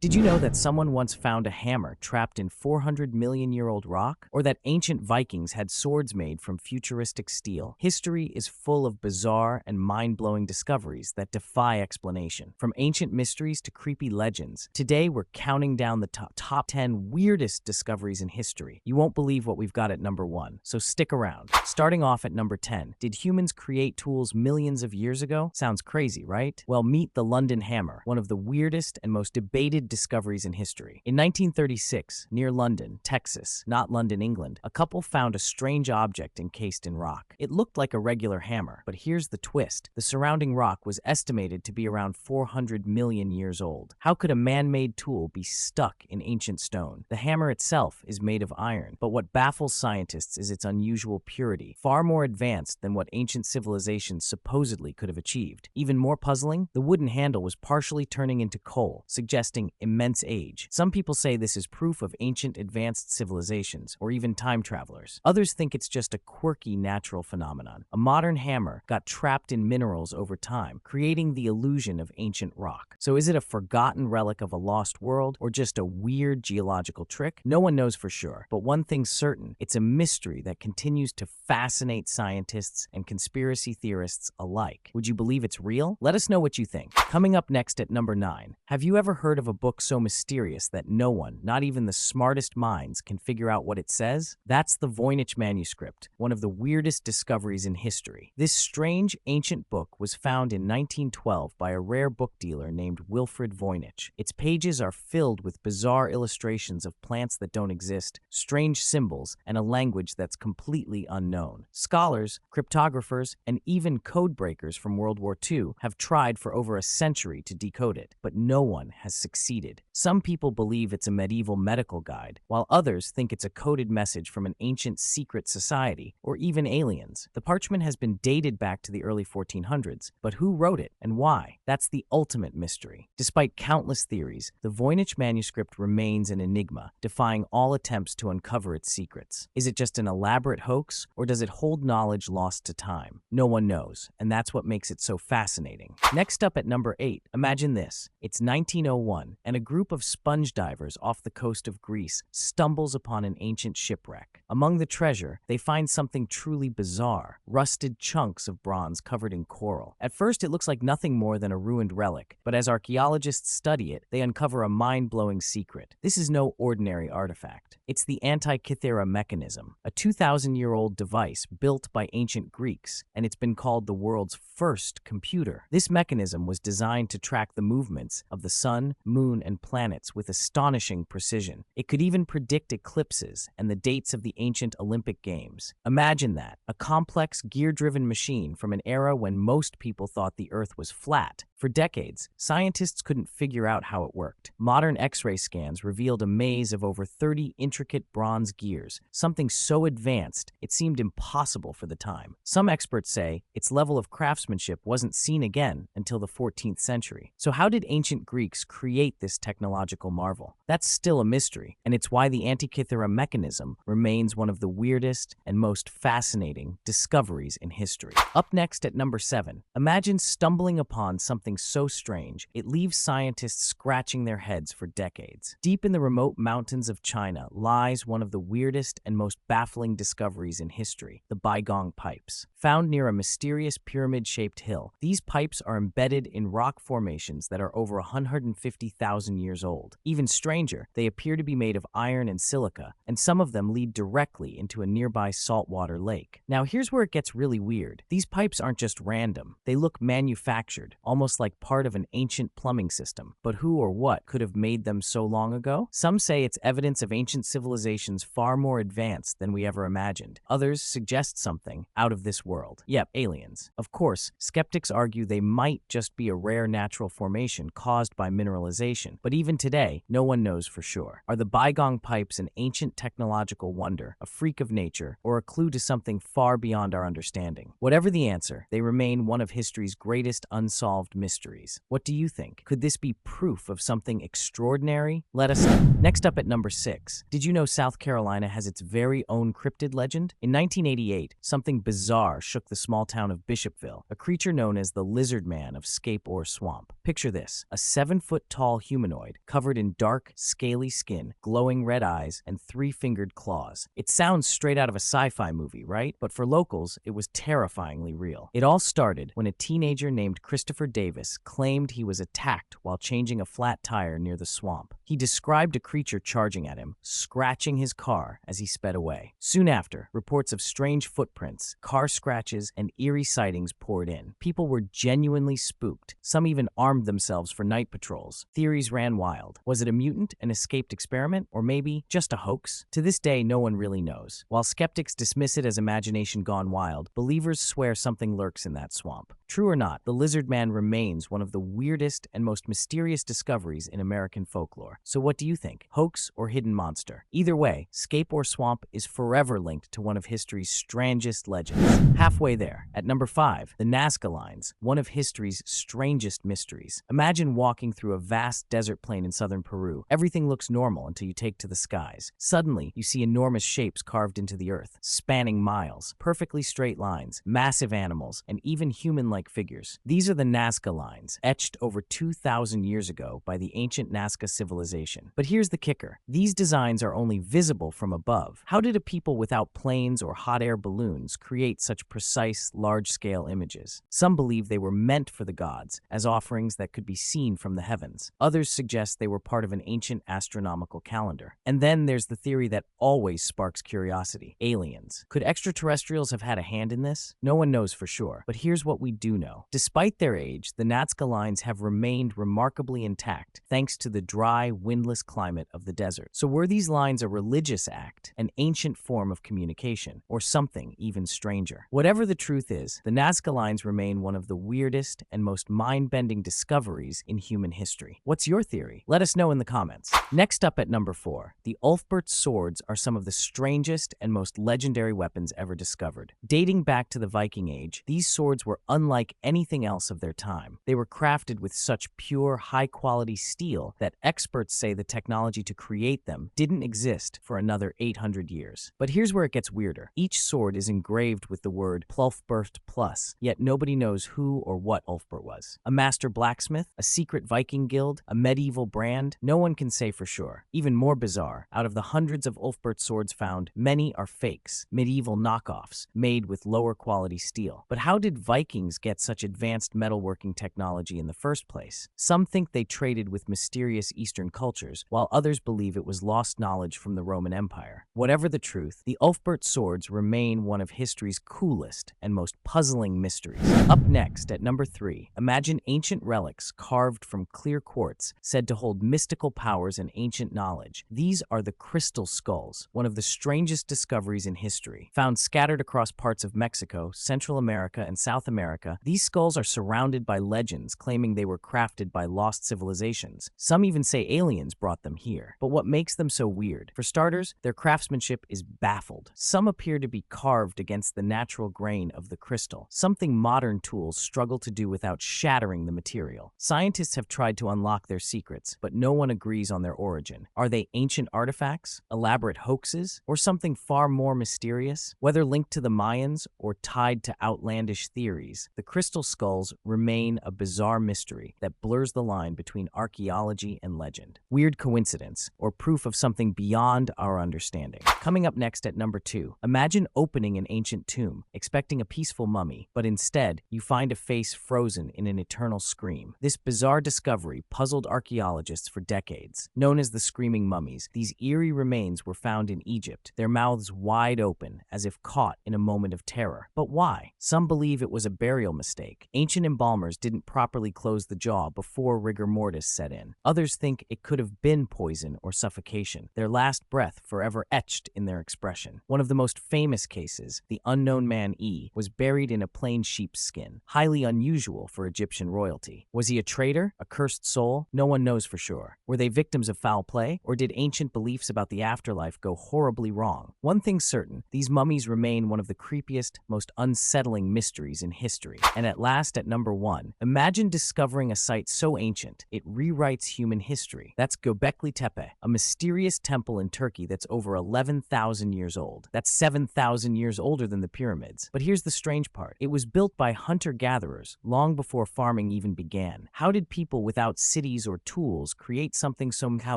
Did you know that someone once found a hammer trapped in 400 million-year-old rock? Or that ancient Vikings had swords made from futuristic steel? History is full of bizarre and mind-blowing discoveries that defy explanation. From ancient mysteries to creepy legends, today we're counting down the top 10 weirdest discoveries in history. You won't believe what we've got at number 1, so stick around. Starting off at number 10, did humans create tools millions of years ago? Sounds crazy, right? Well, meet the London hammer, one of the weirdest and most debated discoveries in history. In 1936, near London, Texas, not London, England, a couple found a strange object encased in rock. It looked like a regular hammer, but here's the twist. The surrounding rock was estimated to be around 400 million years old. How could a man-made tool be stuck in ancient stone? The hammer itself is made of iron, but what baffles scientists is its unusual purity, far more advanced than what ancient civilizations supposedly could have achieved. Even more puzzling, the wooden handle was partially turning into coal, suggesting immense age. Some people say this is proof of ancient advanced civilizations, or even time travelers. Others think it's just a quirky natural phenomenon. A modern hammer got trapped in minerals over time, creating the illusion of ancient rock. So is it a forgotten relic of a lost world, or just a weird geological trick? No one knows for sure, but one thing's certain, it's a mystery that continues to fascinate scientists and conspiracy theorists alike. Would you believe it's real? Let us know what you think. Coming up next at number 9, have you ever heard of a book so mysterious that no one, not even the smartest minds, can figure out what it says? That's the Thevoyich Manuscript, one of the weirdest discoveries in history. This strange ancient book was found in 1912 by a rare book dealer named Wilfrid Voynich. Its pages are filled with bizarre illustrations of plants that don't exist, strange symbols, and a language that's completely unknown. Scholars, cryptographers, and even code breakers from World War II have tried for over a century to decode it, but no one has succeeded. Some people believe it's a medieval medical guide, while others think it's a coded message from an ancient secret society, or even aliens. The parchment has been dated back to the early 1400s, but who wrote it and why? That's the ultimate mystery. Despite countless theories, the Voynich manuscript remains an enigma, defying all attempts to uncover its secrets. Is it just an elaborate hoax, or does it hold knowledge lost to time? No one knows, and that's what makes it so fascinating. Next up at number 8, imagine this. It's 1901, and a group of sponge divers off the coast of Greece stumbles upon an ancient shipwreck. Among the treasure, they find something truly bizarre, rusted chunks of bronze covered in coral. At first, it looks like nothing more than a ruined relic, but as archaeologists study it, they uncover a mind-blowing secret. This is no ordinary artifact. It's the Antira Mechanism, a 2,000-year-old device built by ancient Greeks, and it's been called the world's first computer. This mechanism was designed to track the movements of the sun, moon, and planets with astonishing precision. It could even predict eclipses and the dates of the ancient Olympic Games. Imagine that, a complex gear-driven machine from an era when most people thought the Earth was flat. For decades, scientists couldn't figure out how it worked. Modern X-ray scans revealed a maze of over 30 intricate bronze gears, something so advanced it seemed impossible for the time. Some experts say its level of craftsmanship wasn't seen again until the 14th century. So how did ancient Greeks create this technological marvel? That's still a mystery, and it's why the Antikythera mechanism remains one of the weirdest and most fascinating discoveries in history. Up next at number 7, imagine stumbling upon something so strange, it leaves scientists scratching their heads for decades. Deep in the remote mountains of China lies one of the weirdest and most baffling discoveries in history, the Byong Pipes. Found near a mysterious pyramid-shaped hill, these pipes are embedded in rock formations that are over 150,000 years old. Even stranger, they appear to be made of iron and silica, and some of them lead directly into a nearby saltwater lake. Now here's where it gets really weird. These pipes aren't just random. They look manufactured, almost like part of an ancient plumbing system. But who or what could have made them so long ago? Some say it's evidence of ancient civilizations far more advanced than we ever imagined. Others suggest something out of this world. Yep, aliens. Of course, skeptics argue they might just be a rare natural formation caused by mineralization. But even today, no one knows for sure. Are the Byong Pipes an ancient technological wonder, a freak of nature, or a clue to something far beyond our understanding? Whatever the answer, they remain one of history's greatest unsolved mysteries. mysteries. What do you think? Could this be proof of something extraordinary? Let us know. Next up at number 6. Did you know South Carolina has its very own cryptid legend? In 1988, something bizarre shook the small town of Bishopville, a creature known as the Lizard Man of Scape Ore Swamp. Picture this, a 7-foot-tall humanoid covered in dark, scaly skin, glowing red eyes, and 3-fingered claws. It sounds straight out of a sci-fi movie, right? But for locals, it was terrifyingly real. It all started when a teenager named Christopher Davis claimed he was attacked while changing a flat tire near the swamp. He described a creature charging at him, scratching his car as he sped away. Soon after, reports of strange footprints, car scratches, and eerie sightings poured in. People were genuinely spooked. Some even armed themselves for night patrols. Theories ran wild. Was it a mutant, an escaped experiment, or maybe just a hoax? To this day, no one really knows. While skeptics dismiss it as imagination gone wild, believers swear something lurks in that swamp. True or not, the Lizard Man remains one of the weirdest and most mysterious discoveries in American folklore. So what do you think? Hoax or hidden monster? Either way, Scape Ore Swamp is forever linked to one of history's strangest legends. Halfway there, at number 5, the Nazca Lines, one of history's strangest mysteries. Imagine walking through a vast desert plain in southern Peru. Everything looks normal until you take to the skies. Suddenly, you see enormous shapes carved into the earth, spanning miles, perfectly straight lines, massive animals, and even human-like figures. These are the Nazca Lines, etched over 2,000 years ago by the ancient Nazca civilization. But here's the kicker. These designs are only visible from above. How did a people without planes or hot air balloons create such precise, large-scale images? Some believe they were meant for the gods, as offerings that could be seen from the heavens. Others suggest they were part of an ancient astronomical calendar. And then there's the theory that always sparks curiosity: aliens. Could extraterrestrials have had a hand in this? No one knows for sure, but here's what we do know. Despite their age, the Nazca Lines have remained remarkably intact thanks to the dry, windless climate of the desert. So were these lines a religious act, an ancient form of communication, or something even stranger? Whatever the truth is, the Nazca Lines remain one of the weirdest and most mind-bending discoveries in human history. What's your theory? Let us know in the comments. Next up at number 4, the Ulbert Swords are some of the strangest and most legendary weapons ever discovered. Dating back to the Viking Age, these swords were unlike anything else of their time. They were crafted with such pure, high-quality steel that experts say the technology to create them didn't exist for another 800 years. But here's where it gets weirder. Each sword is engraved with the word Ulbert plus, yet nobody knows who or what Ulbert was. A master blacksmith? A secret Viking guild? A medieval brand? No one can say for sure. Even more bizarre, out of the hundreds of Ulbert swords found, many are fakes, medieval knockoffs, made with lower quality steel. But how did Vikings get such advanced metalworking technology in the first place? Some think they traded with mysterious Eastern cultures, while others believe it was lost knowledge from the Roman Empire. Whatever the truth, the Ulbert swords remain one of history's coolest and most puzzling mysteries. Up next, at number 3, imagine ancient relics carved from clear quartz, said to hold mystical powers and ancient knowledge. These are the crystal skulls, one of the strangest discoveries in history. Found scattered across parts of Mexico, Central America, and South America, these skulls are surrounded by legends claiming they were crafted by lost civilizations. Some even say aliens brought them here. But what makes them so weird? For starters, their craftsmanship is baffled. Some appear to be carved against the natural grain of the crystal, something modern tools struggle to do without shattering the material. Scientists have tried to unlock their secrets, but no one agrees on their origin. Are they ancient artifacts, elaborate hoaxes, or something far more mysterious? Whether linked to the Mayans or tied to outlandish theories, the crystal skulls remain a bizarre mystery that blurs the line between archaeology and legend. Weird coincidence, or proof of something beyond our understanding. Coming up next at number 2, imagine opening an ancient tomb, expecting a peaceful mummy, but instead, you find a face frozen in an eternal scream. This bizarre discovery puzzled archaeologists for decades. Known as the screaming mummies, these eerie remains were found in Egypt, their mouths wide open, as if caught in a moment of terror. But why? Some believe it was a burial mistake. Ancient embalmers didn't properly close the jaw before rigor mortis set in. Others think it it could have been poison or suffocation, their last breath forever etched in their expression. One of the most famous cases, the unknown man E, was buried in a plain sheep's skin, highly unusual for Egyptian royalty. Was he a traitor, a cursed soul? No one knows for sure. Were they victims of foul play, or did ancient beliefs about the afterlife go horribly wrong? One thing's certain, these mummies remain one of the creepiest, most unsettling mysteries in history. And at last, at number 1, imagine discovering a site so ancient, it rewrites human history. That's Göbekli Tepe, a mysterious temple in Turkey that's over 11,000 years old. That's 7,000 years older than the pyramids. But here's the strange part. It was built by hunter-gatherers long before farming even began. How did people without cities or tools create something somehow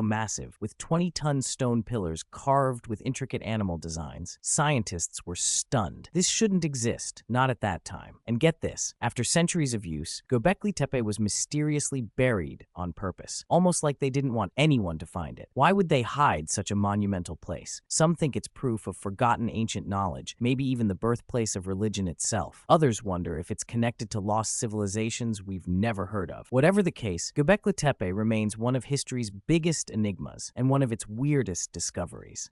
massive, with 20-ton stone pillars carved with intricate animal designs? Scientists were stunned. This shouldn't exist, not at that time. And get this, after centuries of use, Göbekli Tepe was mysteriously buried on purpose, almost like they didn't want anyone to find it. Why would they hide such a monumental place? Some think it's proof of forgotten ancient knowledge, maybe even the birthplace of religion itself. Others wonder if it's connected to lost civilizations we've never heard of. Whatever the case, Göbekli Tepe remains one of history's biggest enigmas and one of its weirdest discoveries.